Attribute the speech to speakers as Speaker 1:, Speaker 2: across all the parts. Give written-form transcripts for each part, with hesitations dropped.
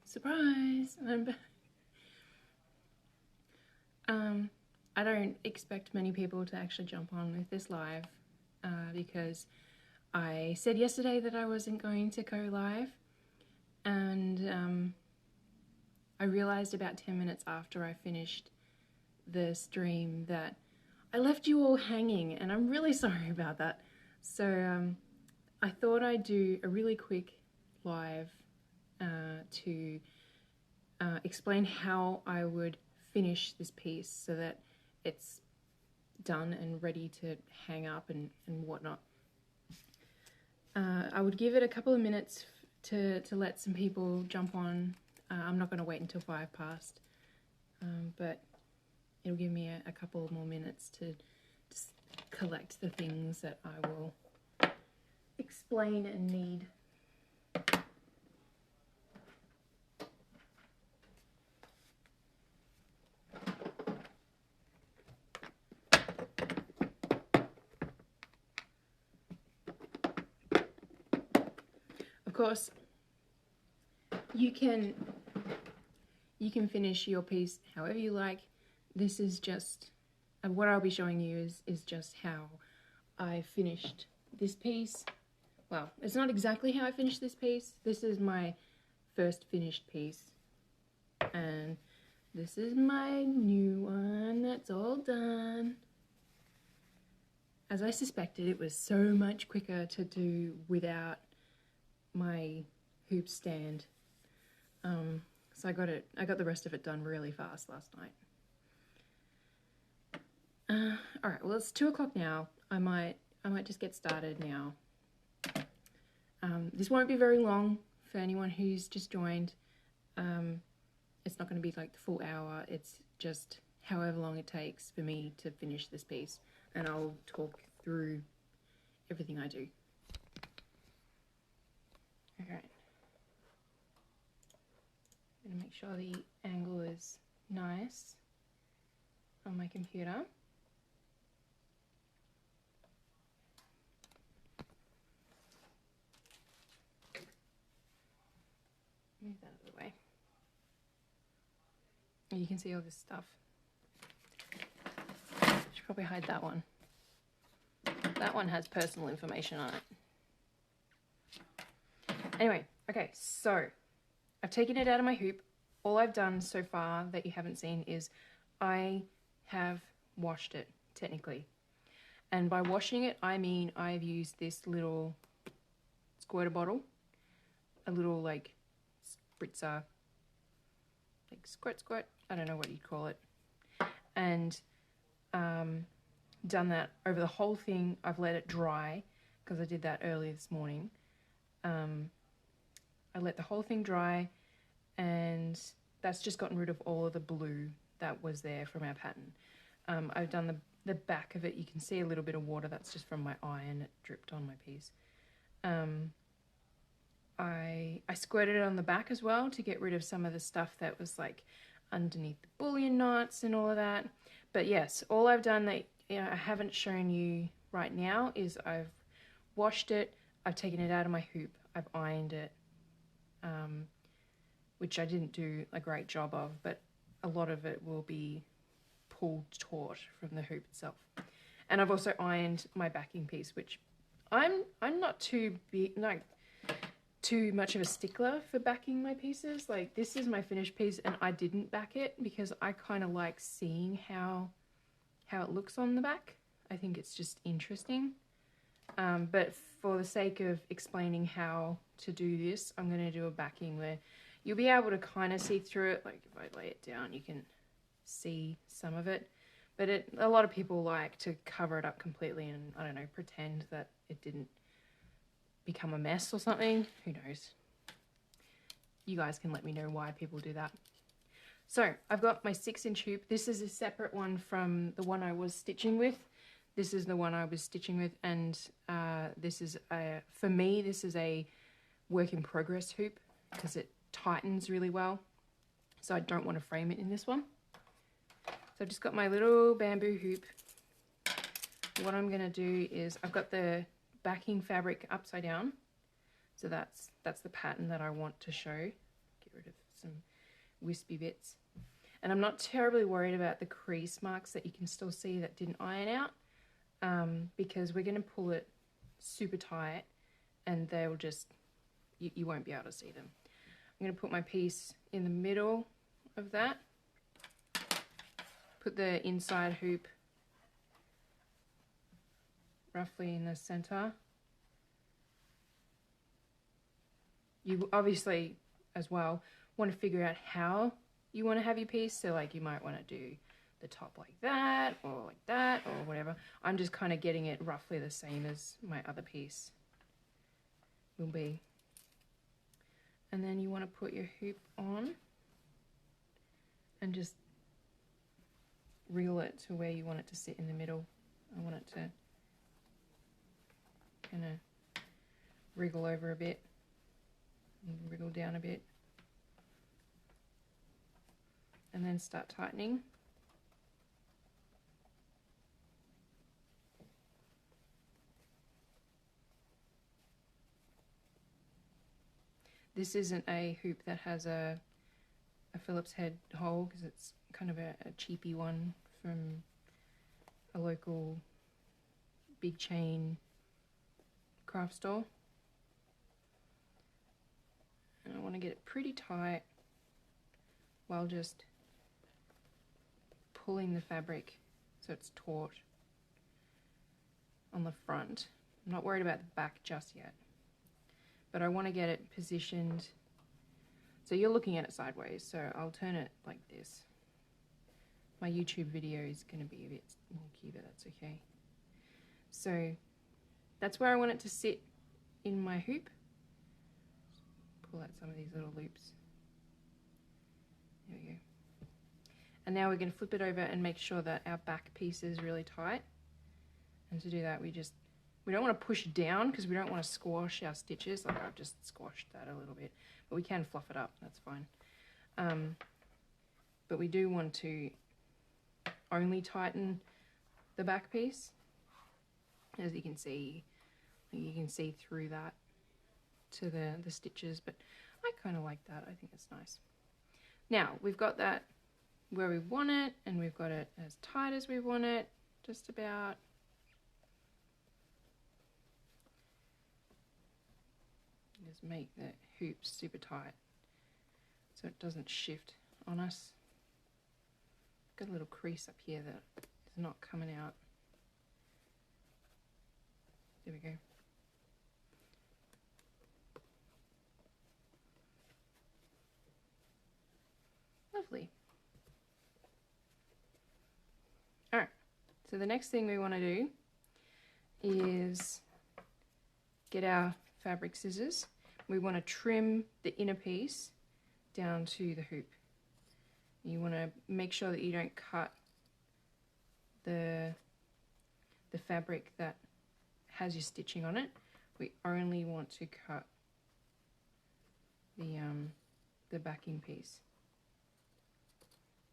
Speaker 1: Surprise! I'm back. I don't expect many people to actually jump on with this live because I said yesterday that I wasn't going to go live, and I realized about 10 minutes after I finished the stream that I left you all hanging, and I'm really sorry about that. So I thought I'd do a really quick live to explain how I would finish this piece so that it's done and ready to hang up and whatnot. I would give it a couple of minutes to let some people jump on. I'm not going to wait until 5 past, but it'll give me a couple more minutes to just collect the things that I will explain and need. Of course, you can finish your piece however you like. This is just what I'll be showing you is just how I finished this piece. Well, it's not exactly how I finished this piece. This is my first finished piece, and this is my new one that's all done. As I suspected, it was so much quicker to do without my hoop stand. So I got the rest of it done really fast last night. All right, well, it's 2 o'clock now. I might just get started now. This won't be very long for anyone who's just joined. It's not going to be like the full hour. It's just however long it takes for me to finish this piece, and I'll talk through everything I do. Okay. I'm going to make sure the angle is nice on my computer. Move that out of the way. And you can see all this stuff. Should probably hide that one. That one has personal information on it. Anyway, okay, so I've taken it out of my hoop. All I've done so far that you haven't seen is I have washed it, technically. And by washing it, I mean I've used this little squirter bottle, a little like spritzer, like squirt, I don't know what you'd call it, and done that over the whole thing. I've let it dry because I did that earlier this morning. I let the whole thing dry, and that's just gotten rid of all of the blue that was there from our pattern. I've done the back of it. You can see a little bit of water. That's just from my iron. It dripped on my piece. I squirted it on the back as well to get rid of some of the stuff that was like underneath the bullion knots and all of that. But yes, all I've done that I haven't shown you right now is I've washed it, I've taken it out of my hoop, I've ironed it, which I didn't do a great job of, but a lot of it will be pulled taut from the hoop itself. And I've also ironed my backing piece, which I'm not too much of a stickler for backing my pieces. Like, this is my finished piece and I didn't back it because I kind of like seeing how it looks on the back. I think it's just interesting. But for the sake of explaining how to do this, I'm going to do a backing where you'll be able to kind of see through it. Like if I lay it down, you can see some of it. But a lot of people like to cover it up completely and, I don't know, pretend that it didn't become a mess or something. Who knows? You guys can let me know why people do that. So I've got my 6-inch hoop. This is a separate one from the one I was stitching with. This is the one I was stitching with, and this is for me, this is a work in progress hoop because it tightens really well. So I don't want to frame it in this one. So I've just got my little bamboo hoop. What I'm going to do is I've got the backing fabric upside down. So that's the pattern that I want to show. get rid of some wispy bits. And I'm not terribly worried about the crease marks that you can still see that didn't iron out, because we're going to pull it super tight and they'll just, you won't be able to see them. I'm going to put my piece in the middle of that, put the inside hoop roughly in the center. You obviously as well want to figure out how you want to have your piece. So like you might want to do the top like that or whatever. I'm just kind of getting it roughly the same as my other piece will be. And then you want to put your hoop on and just reel it to where you want it to sit in the middle. I want it to kind of wriggle over a bit and wriggle down a bit, and then start tightening. This isn't a hoop that has a Phillips head hole, because it's kind of a cheapy one from a local big chain craft store. And I want to get it pretty tight while just pulling the fabric so it's taut on the front. I'm not worried about the back just yet, but I want to get it positioned so you're looking at it sideways, so I'll turn it like this. My YouTube video is going to be a bit wonky, but that's okay. So that's where I want it to sit in my hoop. Pull out some of these little loops. There we go. And now we're going to flip it over and make sure that our back piece is really tight. And to do that, we don't want to push down because we don't want to squash our stitches. Like I've just squashed that a little bit, but we can fluff it up, that's fine. But we do want to only tighten the back piece. As you can see through that to the stitches, but I kind of like that. I think it's nice. Now we've got that where we want it, and we've got it as tight as we want it, just about. Just make the hoop super tight so it doesn't shift on us. Got a little crease up here that is not coming out. There we go. Lovely. All right, so the next thing we want to do is get our fabric scissors. We want to trim the inner piece down to the hoop. You want to make sure that you don't cut the fabric that has your stitching on it. We only want to cut the backing piece.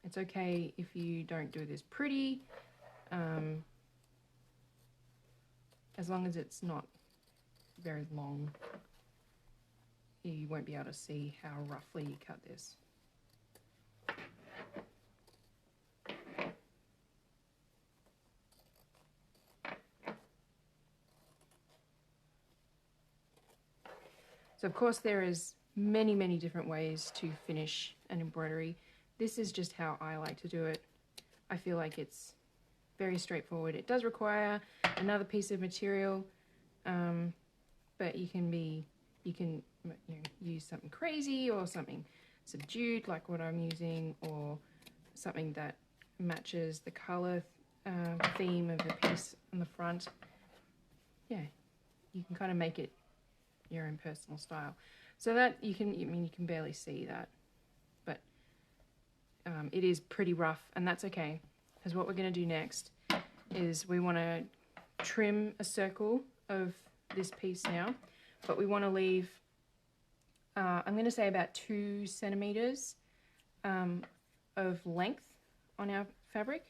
Speaker 1: It's okay if you don't do this pretty, as long as it's not very long. You won't be able to see how roughly you cut this. So of course there is many different ways to finish an embroidery. This is just how I like to do it. I feel like it's very straightforward. It does require another piece of material, but you can use something crazy or something subdued like what I'm using, or something that matches the color theme of the piece on the front. Yeah, you can kind of make it your own personal style. So that you can barely see that, but it is pretty rough, and that's okay, because what we're going to do next is we want to trim a circle of this piece now, but we want to leave I'm going to say about 2 centimeters of length on our fabric,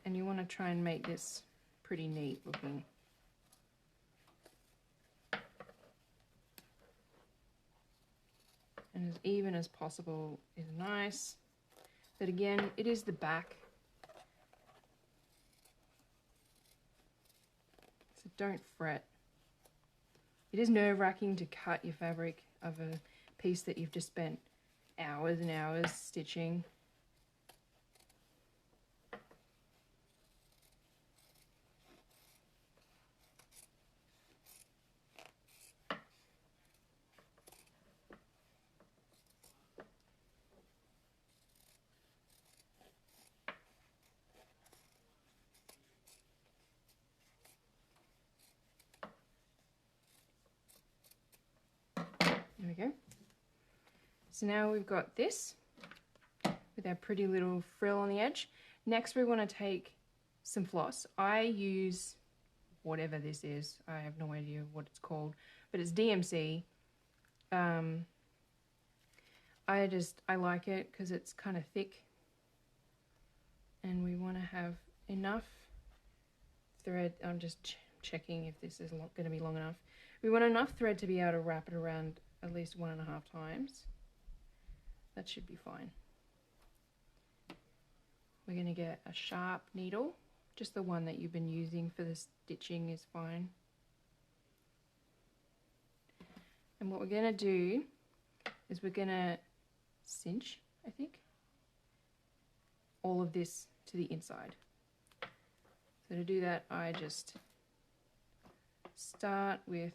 Speaker 1: and you want to try and make this pretty neat looking. and as even as possible is nice. But again, it is the back. So don't fret. It is nerve-wracking to cut your fabric of a piece that you've just spent hours and hours stitching. There we go. So now we've got this with our pretty little frill on the edge. Next we want to take some floss. I use whatever this is. I have no idea what it's called, but it's DMC. I like it because it's kind of thick, and we want to have enough thread. I'm just checking if this is going to be long enough. We want enough thread to be able to wrap it around at least 1.5 times. That should be fine. We're going to get a sharp needle. Just the one that you've been using for the stitching is fine. And what we're going to do is we're going to cinch, I think, all of this to the inside. So to do that, I just start with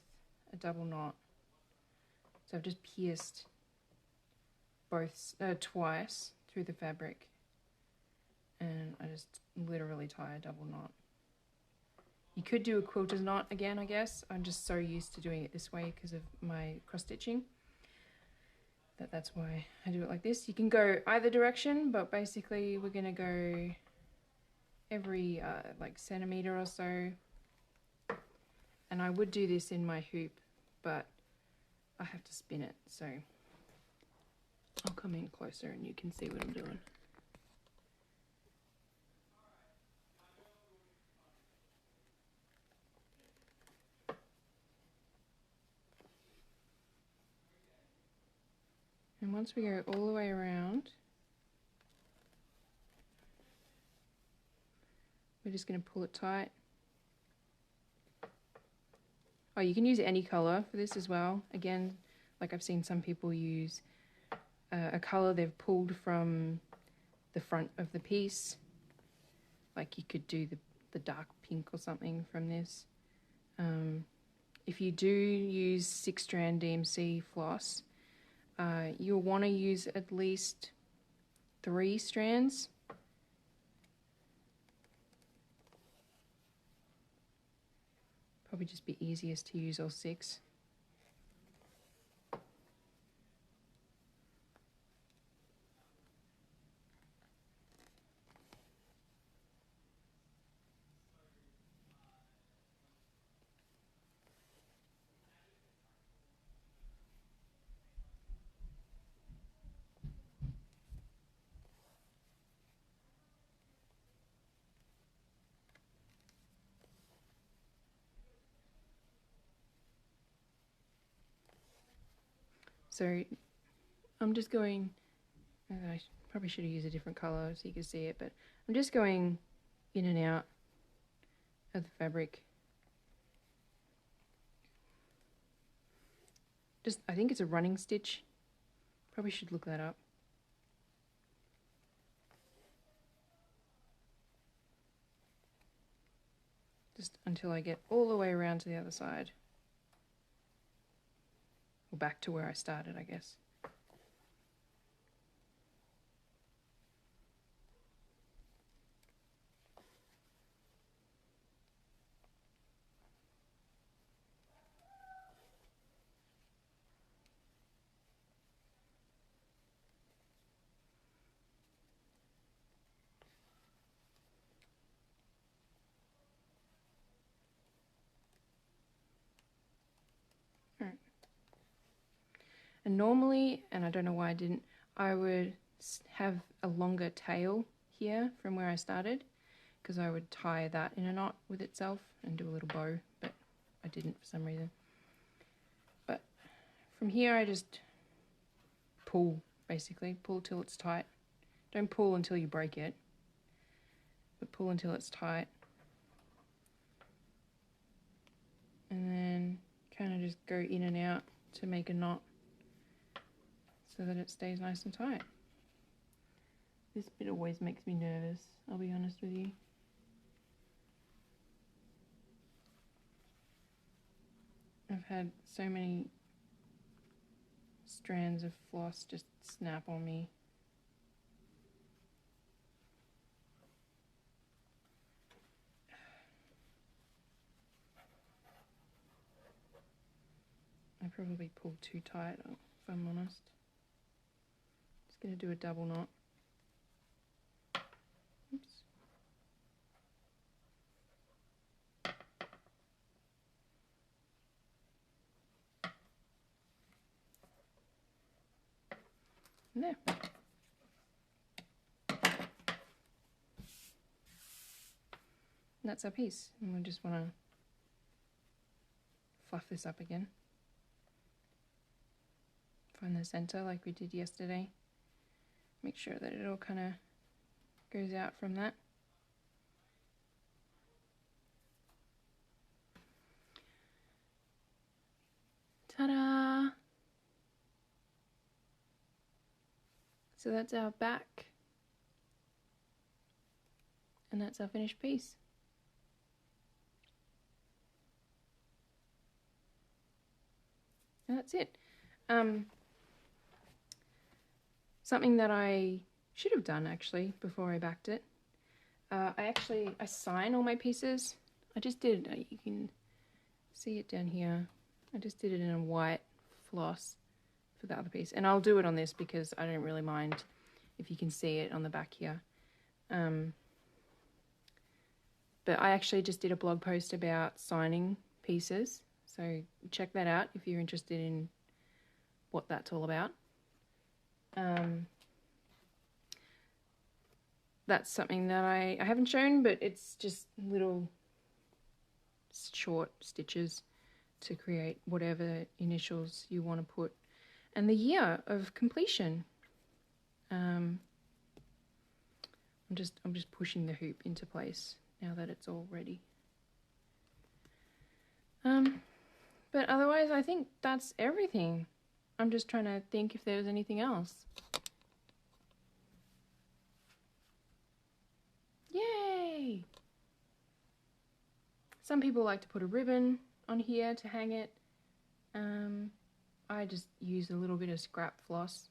Speaker 1: a double knot. So I've just pierced both twice through the fabric, and I just literally tie a double knot. You could do a quilter's knot again, I guess. I'm just so used to doing it this way because of my cross stitching that's why I do it like this. You can go either direction, but basically we're gonna go every like centimeter or so. And I would do this in my hoop, but I have to spin it, so I'll come in closer and you can see what I'm doing. And once we go all the way around, we're just going to pull it tight. Oh, you can use any colour for this as well. Again, like I've seen some people use a colour they've pulled from the front of the piece. Like you could do the dark pink or something from this. If you do use 6-strand DMC floss, you'll want to use at least 3 strands. Probably just be easiest to use all 6. So I'm just going, I probably should have used a different colour so you could see it, but I'm just going in and out of the fabric. I think it's a running stitch. Probably should look that up. Just until I get all the way around to the other side. Or back to where I started, I guess. And normally, and I don't know why I didn't, I would have a longer tail here from where I started, because I would tie that in a knot with itself and do a little bow, but I didn't for some reason. But from here I just pull, basically. Pull till it's tight. Don't pull until you break it, but pull until it's tight. And then kind of just go in and out to make a knot so that it stays nice and tight. This bit always makes me nervous, I'll be honest with you. I've had so many strands of floss just snap on me. I probably pulled too tight, if I'm honest. Just going to do a double knot. Oops. And there. And that's our piece. And we just want to fluff this up again. Find the center like we did yesterday. Make sure that it all kind of goes out from that. Ta-da! So that's our back. And that's our finished piece. And that's it. Something that I should have done actually before I backed it. I sign all my pieces. I just did, you can see it down here. I just did it in a white floss for the other piece. And I'll do it on this because I don't really mind if you can see it on the back here. But I actually just did a blog post about signing pieces. So check that out if you're interested in what that's all about. That's something that I haven't shown, but it's just little short stitches to create whatever initials you want to put. And the year of completion. I'm just pushing the hoop into place now that it's all ready. But otherwise I think that's everything. I'm just trying to think if there was anything else. Yay! Some people like to put a ribbon on here to hang it. I just use a little bit of scrap floss,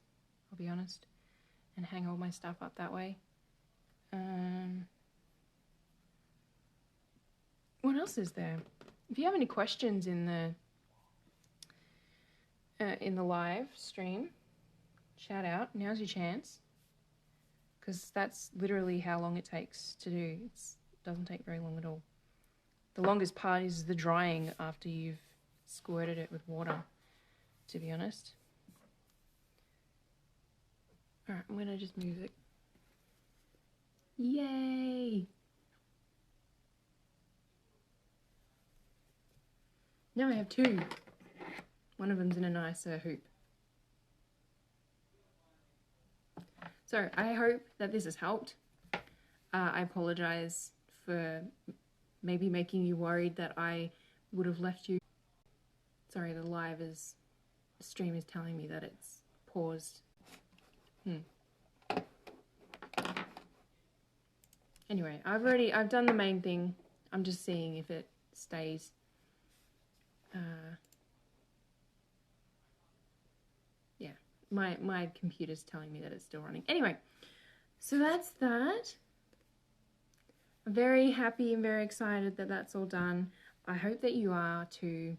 Speaker 1: I'll be honest, and hang all my stuff up that way. What else is there? If you have any questions in the live stream, shout out. Now's your chance, because that's literally how long it takes to do. It doesn't take very long at all. The longest part is the drying after you've squirted it with water, to be honest. Alright, I'm going to just move it. Yay! Now I have two. One of them's in a nicer hoop. So I hope that this has helped. I apologize for maybe making you worried that I would have left you. Sorry, the stream is telling me that it's paused. Anyway, I've done the main thing. I'm just seeing if it stays. Yeah, my computer's telling me that it's still running. Anyway, so that's that. I'm very happy and very excited that that's all done. I hope that you are too.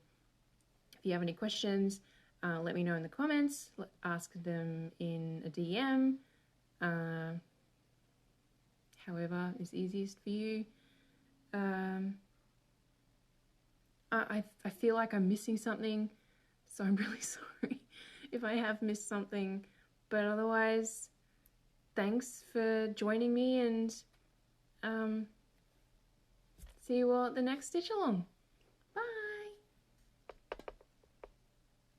Speaker 1: If you have any questions, let me know in the comments. Ask them in a DM. However is easiest for you. I feel like I'm missing something, so I'm really sorry if I have missed something. But otherwise, thanks for joining me, and see you all at the next stitch along.